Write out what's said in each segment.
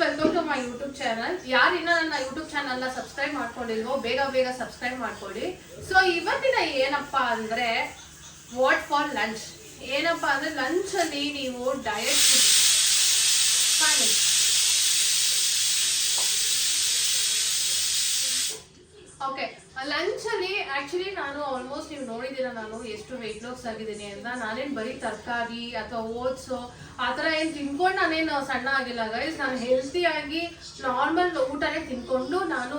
Welcome to my YouTube channel. ಯಾರು ಇನ್ನೂ ನನ್ನ ಯೂಟ್ಯೂಬ್ ಚಾನಲ್ನ ಸಬ್ಸ್ಕ್ರೈಬ್ ಮಾಡ್ಕೊಂಡಿಲ್ವೋ ಬೇಗ ಸಬ್ಸ್ಕ್ರೈಬ್ ಮಾಡ್ಕೊಳ್ಳಿ. ಸೊ ಇವತ್ತಿನ ಏನಪ್ಪ ಅಂದರೆ ವಾಟ್ ಫಾರ್ ಲಂಚ್. ಏನಪ್ಪ ಅಂದರೆ ಲಂಚಲ್ಲಿ ನೀವು ಡಯಟ್ ಫುಡ್ ಓಕೆ. ಲಂಚಲ್ಲಿ ಆ್ಯಕ್ಚುಲಿ ನಾನು ಆಲ್ಮೋಸ್ಟ್ ನೀವು ನೋಡಿದ್ದೀರ ನಾನು ಎಷ್ಟು ವೆಯ್ಟ್ ಲಾಸ್ ಆಗಿದ್ದೀನಿ ಅಂತ. ನಾನೇನು ಬರೀ ತರಕಾರಿ ಅಥವಾ ಓಟ್ಸು ಆ ಥರ ಏನು ತಿನ್ಕೊಂಡು ನಾನೇನು ಸಣ್ಣ ಆಗಿಲ್ಲ ಗೈಸ್. ನಾನು ಹೆಲ್ತಿಯಾಗಿ ನಾರ್ಮಲ್ ಊಟನೇ ತಿನ್ಕೊಂಡು ನಾನು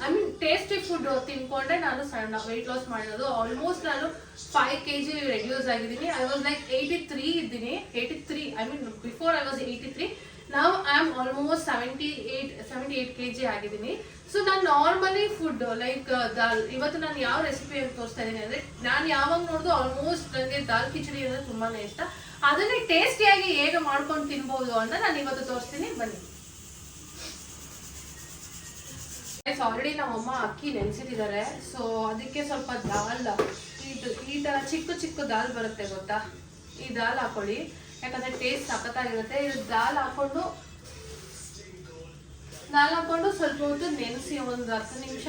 ಐ ಮೀನ್ ಟೇಸ್ಟಿ ಫುಡ್ ತಿನ್ಕೊಂಡೆ ನಾನು ಸಣ್ಣ ವೆಯ್ಟ್ ಲಾಸ್ ಮಾಡಿರೋದು. ಆಲ್ಮೋಸ್ಟ್ ನಾನು 5 kg ರೆಡ್ಯೂಸ್ ಆಗಿದ್ದೀನಿ. ಐ ವಾಸ್ ಲೈಕ್ 83 ಇದ್ದೀನಿ. 83 I mean before I was 83. ನಾವು ಐ ಆಮ್ ಆಲ್ಮೋಸ್ಟ್ 78 kg ಆಗಿದ್ದೀನಿ. ಸೊ ನಾನು ನಾರ್ಮಲಿ ಫುಡ್ ಲೈಕ್ ದಾಲ್. ಇವತ್ತು ನಾನು ಯಾವ ರೆಸಿಪಿ ತೋರಿಸ್ತಾ ಇದ್ದೀನಿ ಅಂದರೆ, ನಾನು ಯಾವಾಗ ನೋಡಿದ್ರು ಆಲ್ಮೋಸ್ಟ್ ನನಗೆ ದಾಲ್ ಕಿಚಡಿ ಅಂದರೆ ತುಂಬಾ ಇಷ್ಟ. ಅದನ್ನೇ ಟೇಸ್ಟಿಯಾಗಿ ಹೇಗೆ ಮಾಡ್ಕೊಂಡು ತಿನ್ಬೋದು ಅಂತ ನಾನು ಇವತ್ತು ತೋರಿಸ್ತೀನಿ, ಬನ್ನಿ. ಆಲ್ರೆಡಿ ನಮ್ಮಮ್ಮ ಅಕ್ಕಿ ನೆನೆಸಿಟ್ಟಿದ್ದಾರೆ. ಸೊ ಅದಕ್ಕೆ ಸ್ವಲ್ಪ ದಾಲ್, ಈ ಥರ ಚಿಕ್ಕ ದಾಲ್ ಬರುತ್ತೆ ಗೊತ್ತಾ, ಈ ದಾಲ್ ಹಾಕೊಳ್ಳಿ. ಯಾಕಂದರೆ ಟೇಸ್ಟ್ ಸಖತ್ತಾಗಿರುತ್ತೆ. ಇದು ದಾಲ್ ಹಾಕೊಂಡು ಸ್ವಲ್ಪ ಹೊತ್ತು ನೆನೆಸಿ, ಒಂದು 10 ನಿಮಿಷ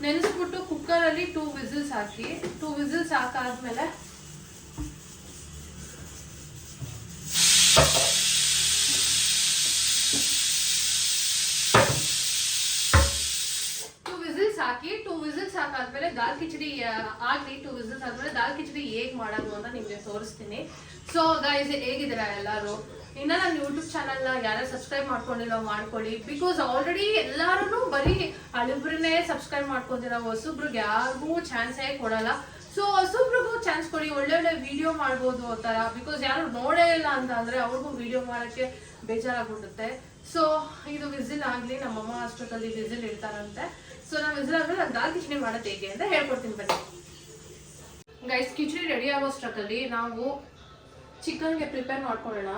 ನೆನೆಸ್ಬಿಟ್ಟು ಕುಕ್ಕರಲ್ಲಿ 2 ವಿಸಿಲ್ಸ್ ಹಾಕಿ. 2 ವಿಸಿಲ್ಸ್ ಹಾಕಾದ್ಮೇಲೆ ಹಾಕಾದ್ಮೇಲೆ ದಾಲ್ ಕಿಚಡಿ ಆಗಲಿ. 2 ವಿಸಿಲ್ಸ್ ಆದ್ಮೇಲೆ ದಾಲ್ ಕಿಚಡಿ ಹೇಗೆ ಮಾಡೋದು ಅಂತ ನಿಮಗೆ ತೋರಿಸ್ತೀನಿ. ಸೊ ಗೈಸ್, ಹೇಗಿದ್ದೀರಾ ಎಲ್ಲರೂ? ಇನ್ನು ನನ್ನ ಯೂಟ್ಯೂಬ್ ಚಾನಲ್ನ ಯಾರು ಸಬ್ಸ್ಕ್ರೈಬ್ ಮಾಡ್ಕೊಂಡಿಲ್ಲ ಮಾಡ್ಕೊಳ್ಳಿ. ಬಿಕಾಸ್ ಆಲ್ರೆಡಿ ಎಲ್ಲರೂ ಬರೀ ಹಳಬ್ರನ್ನೇ ಸಬ್ಸ್ಕ್ರೈಬ್ ಮಾಡ್ಕೊಂಡಿರೋ, ಹೊಸಬ್ರಿಗೆ ಯಾರಿಗೂ ಚಾನ್ಸೇ ಕೊಡಲ್ಲ. ಸೊ ಹೊಸಬ್ರಿಗೂ ಚಾನ್ಸ್ ಕೊಡಿ, ಒಳ್ಳೆ ವಿಡಿಯೋ ಮಾಡ್ಬೋದು ಆ ಥರ. ಬಿಕಾಸ್ ಯಾರು ನೋಡೇ ಇಲ್ಲ ಅಂತ ಅಂದರೆ ಅವ್ರಿಗೂ ವಿಡಿಯೋ ಮಾಡೋಕ್ಕೆ ಬೇಜಾರಾಗ್ಬಿಡುತ್ತೆ. ಸೊ ಇದು ವಿಸಿಲ್ ಆಗಲಿ, ನಮ್ಮಮ್ಮ ಅಷ್ಟೊತ್ತಲ್ಲಿ ವಿಸಿಲ್ ಇಡ್ತಾರಂತೆ. ಸೊ ನಾವು ವಿಸಿಲ್ ಆದ್ಮೇಲೆ ನಾನು ದಾಲ್ ಕಿಚಡಿ ಮಾಡೋದು ಹೇಗೆ ಅಂತ ಹೇಳ್ಕೊಡ್ತೀನಿ ಬನ್ನಿ. ಗೈಸ್, ಕಿಚಡಿ ರೆಡಿ ಆಗೋ ಸ್ಟಕ್ಕಲ್ಲಿ ನಾವು ಚಿಕನ್ಗೆ ಪ್ರಿಪೇರ್ ಮಾಡ್ಕೊಳ್ಳೋಣ.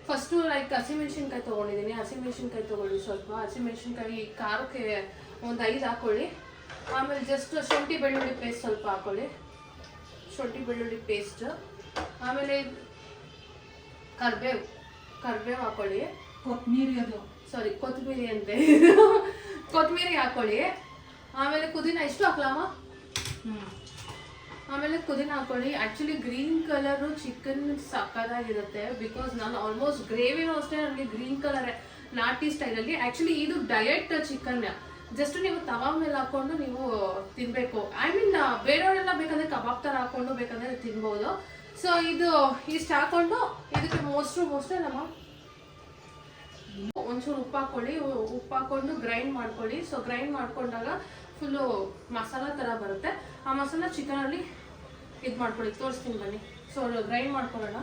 ಫಸ್ಟು ಲೈಕ್ ಹಸಿಮೆಣ್ಸಿನ್ಕಾಯಿ ತೊಗೊಂಡಿದ್ದೀನಿ. ಹಸಿಮೆಣ್ಸಿನ್ಕಾಯಿ ತೊಗೊಳ್ಳಿ. ಸ್ವಲ್ಪ ಹಸಿಮೆಣ್ಸಿನ್ಕಾಯಿ ಖಾರಕ್ಕೆ ಒಂದು 5 ಹಾಕ್ಕೊಳ್ಳಿ. ಆಮೇಲೆ ಜಸ್ಟ್ ಶುಂಠಿ ಬೆಳ್ಳುಳ್ಳಿ ಪೇಸ್ಟ್ ಸ್ವಲ್ಪ ಹಾಕ್ಕೊಳ್ಳಿ. ಶುಂಠಿ ಬೆಳ್ಳುಳ್ಳಿ ಪೇಸ್ಟ್. ಆಮೇಲೆ ಕರ್ಬೇವು ಹಾಕ್ಕೊಳ್ಳಿ. ಕೊತ್ತಂಬರಿ ಅಂತೆ ಕೊತ್ತಂಬರಿ ಹಾಕ್ಕೊಳ್ಳಿ. ಆಮೇಲೆ ಪುದೀನ ಎಷ್ಟು ಹಾಕ್ಲಮ್ಮ? ಆಮೇಲೆ ಪುದೀನ ಹಾಕೊಳ್ಳಿ. ಆ್ಯಕ್ಚುಲಿ ಗ್ರೀನ್ ಕಲರು ಚಿಕನ್ ಸಕ್ಕದಾಗಿರುತ್ತೆ. ಬಿಕಾಸ್ ನಾನು ಆಲ್ಮೋಸ್ಟ್ ಗ್ರೇವಿನೂ ಅಷ್ಟೇ ನನಗೆ ಗ್ರೀನ್ ಕಲರ್ ನಾಟಿ ಸ್ಟೈಲಲ್ಲಿ. ಆ್ಯಕ್ಚುಲಿ ಇದು ಡಯಟ್ ಚಿಕನ್. ಜಸ್ಟ್ ನೀವು ತವಾ ಮೇಲೆ ಹಾಕ್ಕೊಂಡು ನೀವು ತಿನ್ನಬೇಕು. ಐ ಮೀನ್ ಬೇರೆಯವರೆಲ್ಲ ಬೇಕಂದರೆ ಕಬಾಬ್ ಥರ ಹಾಕ್ಕೊಂಡು ಬೇಕಂದರೆ ತಿನ್ಬೋದು. ಸೊ ಇದು ಇಷ್ಟು ಹಾಕ್ಕೊಂಡು ಇದಕ್ಕೆ ಮೋಸ್ಟ್ಲಿ ನಮ್ಮ ಒಂಚೂರು ಉಪ್ಪು ಹಾಕ್ಕೊಂಡು ಗ್ರೈಂಡ್ ಮಾಡ್ಕೊಳ್ಳಿ. ಸೊ ಗ್ರೈಂಡ್ ಮಾಡ್ಕೊಂಡಾಗ ಫುಲ್ಲು ಮಸಾಲ ಥರ ಬರುತ್ತೆ. ಆ ಮಸಾಲ ಚಿಕನಲ್ಲಿ ಇದು ಮಾಡ್ಕೊಳ್ಳಿ, ತೋರಿಸ್ತೀನಿ ಬನ್ನಿ. ಸೊ ಗ್ರೈಂಡ್ ಮಾಡ್ಕೊಳ್ಳೋಣ.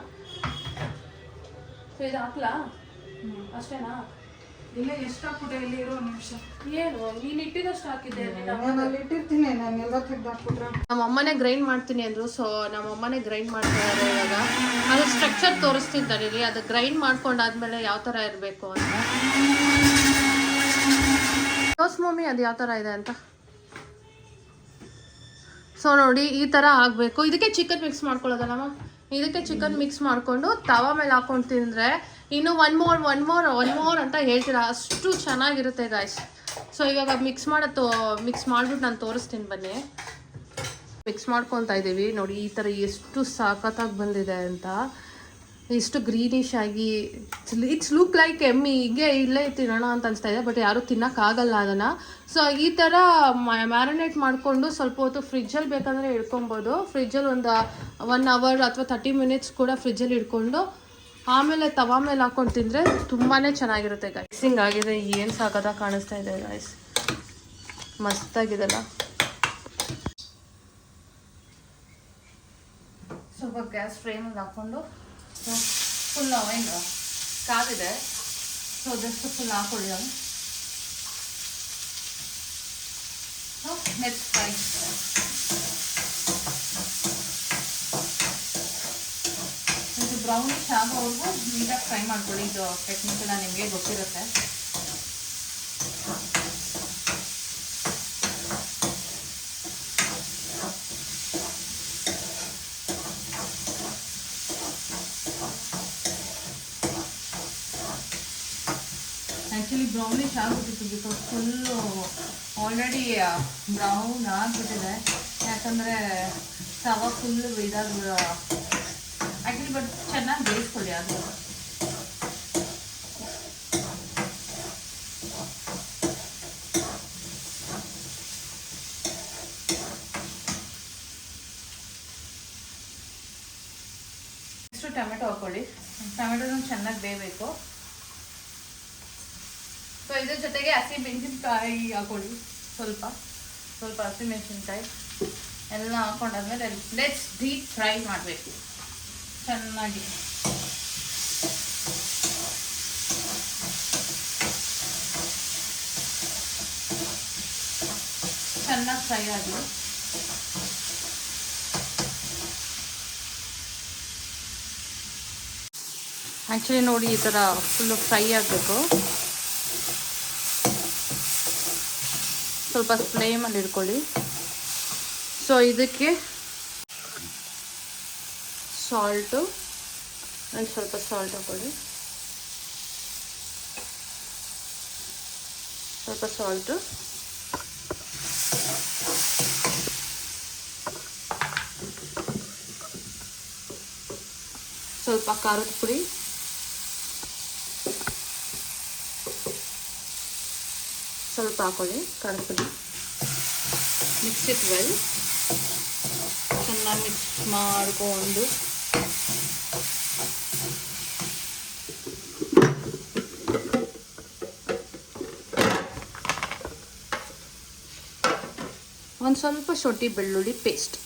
ಸೊ ಇದು ಹಾಕ್ಲಾ? ಅಷ್ಟೇನಾ? ಇಲ್ಲ, ಎಷ್ಟು ಹಾಕ್ಬಿಟ್ಟೆ? ಇಲ್ಲಿ ಇರೋ ನಿಮಿಷ. ಏನು ನೀನು ಇಟ್ಟಿದ್ದಷ್ಟು ಹಾಕಿದ್ದೆ? ಇಟ್ಟಿರ್ತೀನಿ, ನಾನು ಎಲ್ಲ ತೆಗ್ದು ಹಾಕ್ಬಿಟ್ರೆ. ನಮ್ಮ ಅಮ್ಮನೇ ಗ್ರೈಂಡ್ ಮಾಡ್ತೀನಿ ಅಂದರು. ಸೊ ನಮ್ಮ ಅಮ್ಮನೇ ಗ್ರೈಂಡ್ ಮಾಡ್ತಾರೆ ಇವಾಗ. ಅದು ಸ್ಟ್ರಕ್ಚರ್ ತೋರಿಸ್ತೀನಿ ತಡೀರಿ. ಅದು ಗ್ರೈಂಡ್ ಮಾಡ್ಕೊಂಡಾದ್ಮೇಲೆ ಯಾವ ಥರ ಇರಬೇಕು ಅಂತ. ಮಮ್ಮಿ ಅದು ಯಾವ ಥರ ಇದೆ ಅಂತ. ಸೊ ನೋಡಿ, ಈ ಥರ ಆಗಬೇಕು. ಇದಕ್ಕೆ ಚಿಕನ್ ಮಿಕ್ಸ್ ಮಾಡ್ಕೊಳ್ಳೋದಲ್ಲಮ್ಮ. ಇದಕ್ಕೆ ಚಿಕನ್ ಮಿಕ್ಸ್ ಮಾಡಿಕೊಂಡು ತವಾ ಮೇಲೆ ಹಾಕೊಂಡು ತಿಂದರೆ ಇನ್ನು ಒನ್ ಮೋರ್ ಅಂತ ಹೇಳ್ತೀರಾ, ಅಷ್ಟು ಚೆನ್ನಾಗಿರುತ್ತೆ ಗಾಯ್ಸ್. ಸೊ ಇವಾಗ ಮಿಕ್ಸ್ ಮಾಡಿಬಿಟ್ಟು ನಾನು ತೋರಿಸ್ತೀನಿ ಬನ್ನಿ. ಮಿಕ್ಸ್ ಮಾಡ್ಕೊತಾ ಇದ್ದೀವಿ ನೋಡಿ. ಈ ಥರ ಎಷ್ಟು ಸಖತ್ತಾಗಿ ಬಂದಿದೆ ಅಂತ. ಇಷ್ಟು ಗ್ರೀನಿಶ್ ಆಗಿ ಇಟ್ಸ್ ಲುಕ್ ಲೈಕ್ ಎಮ್ಮಿ. ಹೀಗೆ ಇಲ್ಲೇ ತಿನ್ನೋಣ ಅಂತ ಅನಿಸ್ತಾ ಇದೆ, ಬಟ್ ಯಾರೂ ತಿನ್ನೋಕ್ಕಾಗಲ್ಲ ಅದನ್ನು. ಸೊ ಈ ಥರ ಮ್ಯಾರಿನೇಟ್ ಮಾಡಿಕೊಂಡು ಸ್ವಲ್ಪ ಹೊತ್ತು ಫ್ರಿಜ್ಜಲ್ಲಿ ಬೇಕಂದರೆ ಇಟ್ಕೊಬೋದು. ಫ್ರಿಜ್ಜಲ್ಲಿ ಒಂದು 1 hour ಅಥವಾ 30 minutes ಕೂಡ ಫ್ರಿಜ್ಜಲ್ಲಿ ಇಟ್ಕೊಂಡು ಆಮೇಲೆ ತವಾ ಮೇಲೆ ಹಾಕ್ಕೊಂಡು ತಿಂದರೆ ತುಂಬಾ ಚೆನ್ನಾಗಿರುತ್ತೆ ಗಾಯ್ಸ್. ಮಿಕ್ಸಿಂಗ್ ಆಗಿದೆ, ಏನು ಸಾಕತ್ತಾಗಿ ಕಾಣಿಸ್ತಾ ಇದೆ ಗಾಯ್ಸ್. ಮಸ್ತಾಗಿದೆಲ್ಲ. ಸ್ವಲ್ಪ ಗ್ಯಾಸ್ ಫ್ಲೇಮಲ್ಲಿ ಹಾಕ್ಕೊಂಡು ಫುಲ್ ಆಯಿಲ್ ಕಾದಿದೆ. ಸೊ ಜಸ್ಟ್ ಫುಲ್ ಹಾಕೊಳ್ಳಿ. Next fry. ಇದು ಬ್ರೌನಿಶ್ ಆಗೋವರೆಗೂ ನೀಟಾಗಿ ಫ್ರೈ ಮಾಡ್ಕೊಳ್ಳಿ. ಇದು ಟೆಕ್ನಿಕ್ ಎಲ್ಲ ನಿಮಗೆ ಗೊತ್ತಿರುತ್ತೆ. ಆ್ಯಕ್ಚುಲಿ ಬ್ರೌನಿಶ್ ಆಗಿಬಿಟ್ಟಿತ್ತು ಬಿಕಾಸ್ ಫುಲ್ಲು ಆಲ್ರೆಡಿ ಬ್ರೌನ್ ಆಗಿಬಿಟ್ಟಿದೆ. ಯಾಕಂದರೆ ತವ ಫುಲ್ಲು ಇದಾಗಿ ಆ್ಯಕ್ಚುಲಿ ಬಟ್ ಚೆನ್ನಾಗಿ ಬೇಯಿಸ್ಕೊಳ್ಳಿ ಅದು. ನೆಕ್ಸ್ಟು ಟೊಮೆಟೊ ಹಾಕ್ಕೊಳ್ಳಿ. ಟೊಮೆಟೊನ ಚೆನ್ನಾಗಿ ಬೇಯಬೇಕು. ಸೊ ಇದ್ರ ಜೊತೆಗೆ ಹಸಿಮೆಣಸಿನ್ಕಾಯಿ ಹಾಕೊಳ್ಳಿ. ಸ್ವಲ್ಪ ಹಸಿಮೆಣಸಿನ್ಕಾಯಿ ಎಲ್ಲ ಹಾಕೊಂಡಾದ್ಮೇಲೆ ಲೆಟ್ಸ್ ಡೀಪ್ ಫ್ರೈ ಮಾಡಬೇಕು ಚೆನ್ನಾಗಿ. ಚೆನ್ನಾಗಿ ಫ್ರೈ ಆಗಲಿ. ಆ್ಯಕ್ಚುಲಿ ನೋಡಿ ಈ ಥರ ಫುಲ್ಲು ಫ್ರೈ ಆಗಬೇಕು. ಸ್ವಲ್ಪ ಫ್ಲೇಮಲ್ಲಿ ಇಟ್ಕೊಳ್ಳಿ. ಸೊ ಇದಕ್ಕೆ ಸಾಲ್ಟು ಸ್ವಲ್ಪ ಸಾಲ್ಟ್ ಹಾಕೊಳ್ಳಿ. ಸ್ವಲ್ಪ ಸಾಲ್ಟು, ಸ್ವಲ್ಪ ಖಾರದ ಪುಡಿ, ಸ್ವಲ್ಪ ಹಾಕೊಳ್ಳಿ ಖಾರದ ಪುಡಿ. Mix it well. ಚೆನ್ನಾಗಿ ಮಿಕ್ಸ್ ಮಾಡಿಕೊಂಡು ಒಂದು ಸ್ವಲ್ಪ ಶುಂಠಿ ಬೆಳ್ಳುಳ್ಳಿ ಪೇಸ್ಟ್.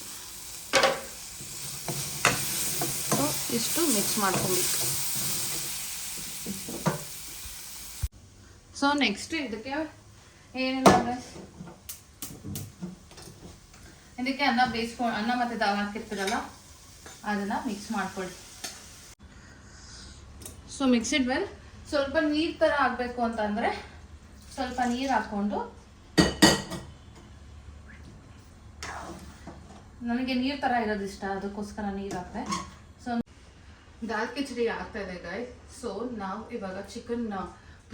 ಸೊ ಇಷ್ಟು ಮಿಕ್ಸ್ ಮಾಡ್ಕೊಬೇಕು. ಸೊ ನೆಕ್ಸ್ಟ್ ಇದಕ್ಕೆ ಏನಿಲ್ಲ ಅಂದರೆ ಇದಕ್ಕೆ ಅನ್ನ ಮತ್ತು ದಾಲ್ ಹಾಕಿರ್ತೀರಲ್ಲ ಅದನ್ನು ಮಿಕ್ಸ್ ಮಾಡ್ಕೊಳ್ಳಿ. So mix it well. ಸ್ವಲ್ಪ ನೀರು ಥರ ಆಗಬೇಕು ಅಂತಂದರೆ ಸ್ವಲ್ಪ ನೀರು ಹಾಕ್ಕೊಂಡು, ನನಗೆ ನೀರು ಥರ ಇರೋದು ಇಷ್ಟ, ಅದಕ್ಕೋಸ್ಕರ ನೀರು ಹಾಕ್ತೆ. ಸೊ ದಾಲ್ ಕಿಚಡಿ ಆಗ್ತಾ ಇದೆ ಗೈಸ್. ಸೊ ನಾವು ಇವಾಗ ಚಿಕನ್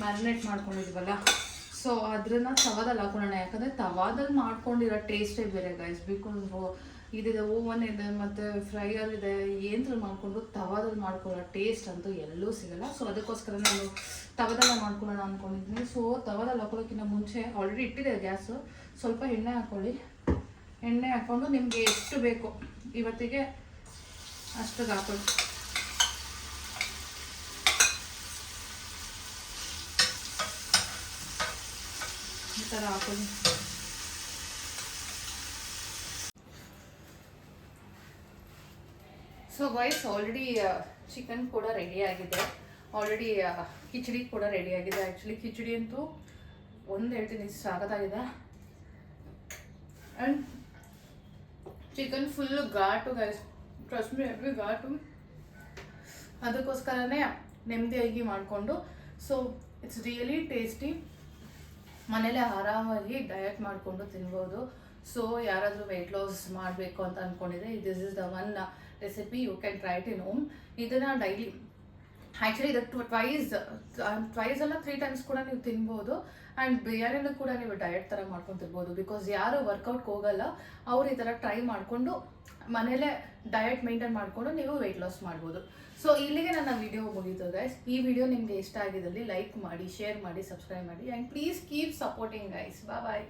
ಮ್ಯಾರಿನೇಟ್ ಮಾಡ್ಕೊಂಡಿದ್ವಲ್ಲ, ಸೊ ಅದನ್ನ ತವಾದಲ್ಲಿ ಹಾಕೊಳ್ಳೋಣ. ಯಾಕಂದರೆ ತವಾದಲ್ಲಿ ಮಾಡ್ಕೊಂಡಿರೋ ಟೇಸ್ಟೇ ಬೇರೆ ಗೈಸ್. ಬಿಕಾಸ್ ಇದಿದೆ, ಓವನ್ ಇದೆ ಮತ್ತು ಫ್ರೈಯರ್ ಇದೆ, ಏನ್ರಲ್ಲಿ ಮಾಡಿಕೊಂಡು ತವಾದಲ್ಲಿ ಮಾಡ್ಕೊಳ್ಳೋ ಟೇಸ್ಟ್ ಅಂತೂ ಎಲ್ಲೂ ಸಿಗಲ್ಲ. ಸೊ ಅದಕ್ಕೋಸ್ಕರ ನಾನು ತವಾದಲ್ಲೇ ಮಾಡ್ಕೊಳ್ಳೋಣ ಅಂದ್ಕೊಂಡಿದ್ದೀನಿ. ಸೊ ತವಾದಲ್ಲಿ ಹಾಕೊಳ್ಳೋಕ್ಕಿಂತ ಮುಂಚೆ ಆಲ್ರೆಡಿ ಇಟ್ಟಿದೆ ಗ್ಯಾಸು. ಸ್ವಲ್ಪ ಎಣ್ಣೆ ಹಾಕ್ಕೊಳ್ಳಿ. ಎಣ್ಣೆ ಹಾಕ್ಕೊಂಡು ನಿಮಗೆ ಎಷ್ಟು ಬೇಕು ಇವತ್ತಿಗೆ ಅಷ್ಟಿಗೆ ಹಾಕೊಳ್ಳಿ. ಈ ಥರ ಹಾಕೊಳ್ಳಿ. ಸೊ ಗೈಸ್ ಆಲ್ರೆಡಿ ಚಿಕನ್ ಕೂಡ ರೆಡಿ ಆಗಿದೆ. ಆಲ್ರೆಡಿ ಕಿಚಡಿ ಕೂಡ ರೆಡಿ ಆಗಿದೆ. ಆ್ಯಕ್ಚುಲಿ ಕಿಚಡಿ ಅಂತೂ ಒಂದು ಹೇಳ್ತೀನಿ ಸಾಕಾಗಿದೆ. ಆ್ಯಂಡ್ ಚಿಕನ್ ಫುಲ್ಲು ಘಾಟು ಗೈಸ್, ಟ್ರಸ್ಟ್ ಮಿ ಹೆವಿ ಘಾಟು. ಅದಕ್ಕೋಸ್ಕರನೇ ನೆಮ್ಮದಿಯಾಗಿ ಮಾಡಿಕೊಂಡು, ಸೊ ಇಟ್ಸ್ ರಿಯಲಿ ಟೇಸ್ಟಿ. ಮನೇಲೆ ಆರಾಮಾಗಿ ಡಯಟ್ ಮಾಡಿಕೊಂಡು ತಿನ್ಬೋದು. ಸೊ ಯಾರಾದರೂ ವೆಯ್ಟ್ ಲಾಸ್ ಮಾಡಬೇಕು ಅಂತ ಅಂದ್ಕೊಂಡಿದ್ರೆ this is the one recipe you can try it in home. ಇದನ್ನು ಡೈಲಿ ಆ್ಯಕ್ಚುಲಿ ಇದಕ್ಕೆ ಟ್ವೈಸ್ ಅಲ್ಲ 3 ಟೈಮ್ಸ್ ಕೂಡ ನೀವು ತಿನ್ಬೋದು. ಆ್ಯಂಡ್ ಬಿರಿಯಾನಿನೂ ಕೂಡ ನೀವು ಡಯಟ್ ಥರ ಮಾಡ್ಕೊಂಡು ತಿನ್ಬೋದು. ಬಿಕಾಸ್ ಯಾರು ವರ್ಕೌಟ್ಗೆ ಹೋಗಲ್ಲ ಅವ್ರು ಈ ಥರ ಟ್ರೈ ಮಾಡಿಕೊಂಡು ಮನೇಲೆ ಡಯಟ್ ಮೇಂಟೈನ್ ಮಾಡಿಕೊಂಡು ನೀವು ವೆಯ್ಟ್ ಲಾಸ್ ಮಾಡ್ಬೋದು. ಸೊ ಇಲ್ಲಿಗೆ ನನ್ನ ವಿಡಿಯೋ ಮುಗೀತು ಗೈಸ್. ಈ ವಿಡಿಯೋ ನಿಮಗೆ ಇಷ್ಟ ಆಗಿದ್ದಲ್ಲಿ ಲೈಕ್ ಮಾಡಿ, ಶೇರ್ ಮಾಡಿ, ಸಬ್ಸ್ಕ್ರೈಬ್ ಮಾಡಿ, and please keep supporting guys. Bye.